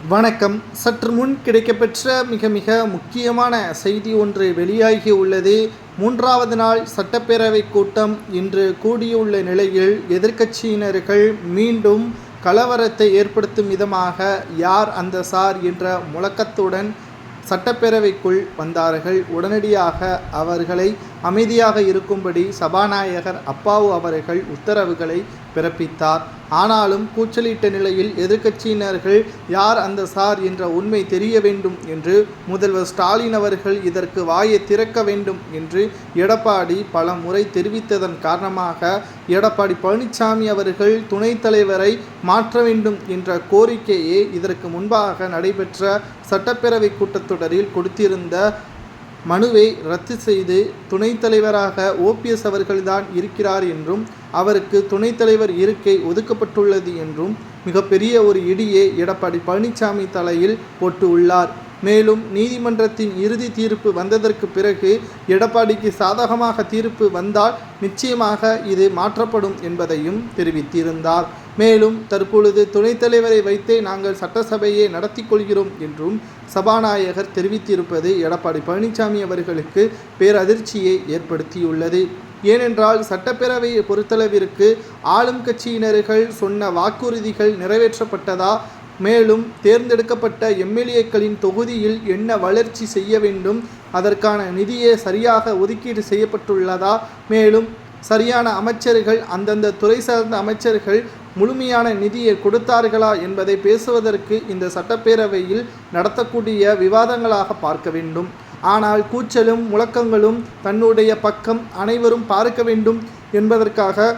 வணக்கம். சற்று முன் கிடைக்கப்பெற்ற மிக முக்கியமான செய்தி ஒன்று வெளியாகி உள்ளது. 3வது நாள் சட்டப்பேரவை கூட்டம் இன்று கூடியுள்ள நிலையில் எதிர்க்கட்சியினர்கள் மீண்டும் கலவரத்தை ஏற்படுத்தும் விதமாக யார் அந்த சார் என்ற முழக்கத்துடன் சட்டப்பேரவைக்குள் வந்தார்கள். உடனடியாக அவர்களை அமைதியாக இருக்கும்படி சபாநாயகர் அப்பாவு அவர்கள் உத்தரவுகளை பிறப்பித்தார். ஆனாலும் கூச்சலிட்ட நிலையில் எதிர்க்கட்சியினர்கள் யார் அந்த சார் என்ற உண்மை தெரிய வேண்டும் என்று முதல்வர் ஸ்டாலின் அவர்கள் இதற்கு வாயை திறக்க வேண்டும் என்று எடப்பாடி பல முறை தெரிவித்ததன் காரணமாக எடப்பாடி பழனிசாமி அவர்கள் துணைத் தலைவரை மாற்ற வேண்டும் என்ற கோரிக்கையை இதற்கு முன்பாக நடைபெற்ற சட்டப்பேரவை கூட்டத்தொடரில் கொடுத்திருந்த மனுவை ரத்து செய்து துணைத் தலைவராக ஓபிஎஸ் அவர்கள்தான் இருக்கிறார் என்றும் அவருக்கு துணைத் தலைவர் இருக்கை ஒதுக்கப்பட்டுள்ளது என்றும் மிகப்பெரிய ஒரு இடியை எடப்பாடி பழனிசாமி தலையில் போட்டு உள்ளார். மேலும் நீதிமன்றத்தின் இறுதி தீர்ப்பு வந்ததற்கு பிறகு எடப்பாடிக்கு சாதகமாக தீர்ப்பு வந்தால் நிச்சயமாக இது மாற்றப்படும் என்பதையும் தெரிவித்திருந்தார். மேலும் தற்பொழுது துணைத் தலைவரை வைத்தே நாங்கள் சட்டசபையை நடத்தி கொள்கிறோம் என்றும் சபாநாயகர் தெரிவித்திருப்பது எடப்பாடி பழனிசாமி அவர்களுக்கு பேரதிர்ச்சியை ஏற்படுத்தியுள்ளது. ஏனென்றால் சட்டப்பேரவையை பொறுத்தளவிற்கு ஆளும் கட்சியினர்கள் சொன்ன வாக்குறுதிகள் நிறைவேற்றப்பட்டதா, மேலும் தேர்ந்தெடுக்கப்பட்ட எம்எல்ஏக்களின் தொகுதியில் என்ன வளர்ச்சி செய்ய வேண்டும், அதற்கான நிதியை சரியாக ஒதுக்கீடு செய்யப்பட்டுள்ளதா, மேலும் சரியான அமைச்சர்கள் அந்தந்த துறை சார்ந்த அமைச்சர்கள் முழுமையான நிதியை கொடுத்தார்களா என்பதை பேசுவதற்கு இந்த சட்டப்பேரவையில் நடத்தக்கூடிய விவாதங்களாக பார்க்க வேண்டும். ஆனால் கூச்சலும் முழக்கங்களும் தன்னுடைய பக்கம் அனைவரும் பார்க்க வேண்டும் என்பதற்காக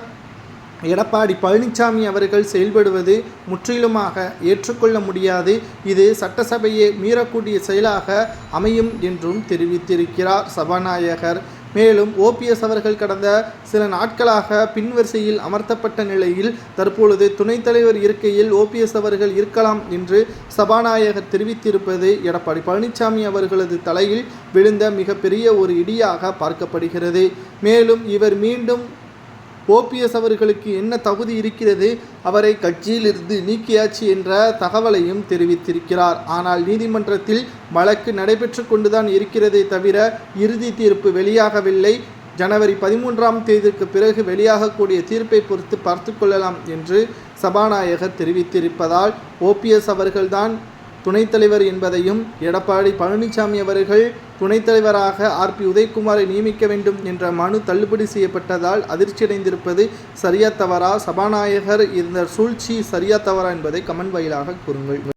எடப்பாடி பழனிசாமி அவர்கள் செயல்படுவது முற்றிலுமாக ஏற்றுக்கொள்ள முடியாது. இது சட்டசபையை மீறக்கூடிய செயலாக அமையும் என்றும் தெரிவித்திருக்கிறார் சபாநாயகர். மேலும் ஓபிஎஸ் அவர்கள் கடந்த சில நாட்களாக பின்வரிசையில் அமர்த்தப்பட்ட நிலையில் தற்பொழுது துணைத் தலைவர் இருக்கையில் ஓபிஎஸ் அவர்கள் இருக்கலாம் என்று சபாநாயகர் தெரிவித்திருப்பது எடப்பாடி பழனிசாமி அவர்களது தலையில் விழுந்த மிகப்பெரிய ஒரு இடியாக பார்க்கப்படுகிறது. மேலும் இவர் மீண்டும் ஓபிஎஸ் அவர்களுக்கு என்ன தகுதி இருக்கிறது, அவரை கட்சியிலிருந்து நீக்கியாச்சு என்ற தகவலையும் தெரிவித்திருக்கிறார். ஆனால் நீதிமன்றத்தில் வழக்கு நடைபெற்று கொண்டுதான் இருக்கிறதே தவிர இறுதி தீர்ப்பு வெளியாகவில்லை. ஜனவரி 13ஆம் தேதிக்கு பிறகு வெளியாகக்கூடிய தீர்ப்பை பொறுத்து பார்த்து கொள்ளலாம் என்று சபாநாயகர் தெரிவித்திருப்பதால் ஓபிஎஸ் அவர்கள்தான் துணைத் தலைவர் என்பதையும் எடப்பாடி பழனிசாமி அவர்கள் துணைத் தலைவராக ஆர்பி உதயகுமாரை நியமிக்க வேண்டும் என்ற மனு தள்ளுபடி செய்யப்பட்டதால் அதிர்ச்சியடைந்திருப்பது சரியா தவறா? சபாநாயகர் இந்த சூழ்ச்சி சரியா தவறா என்பதை கமெண்ட் வாயிலாக கூறுங்கள்.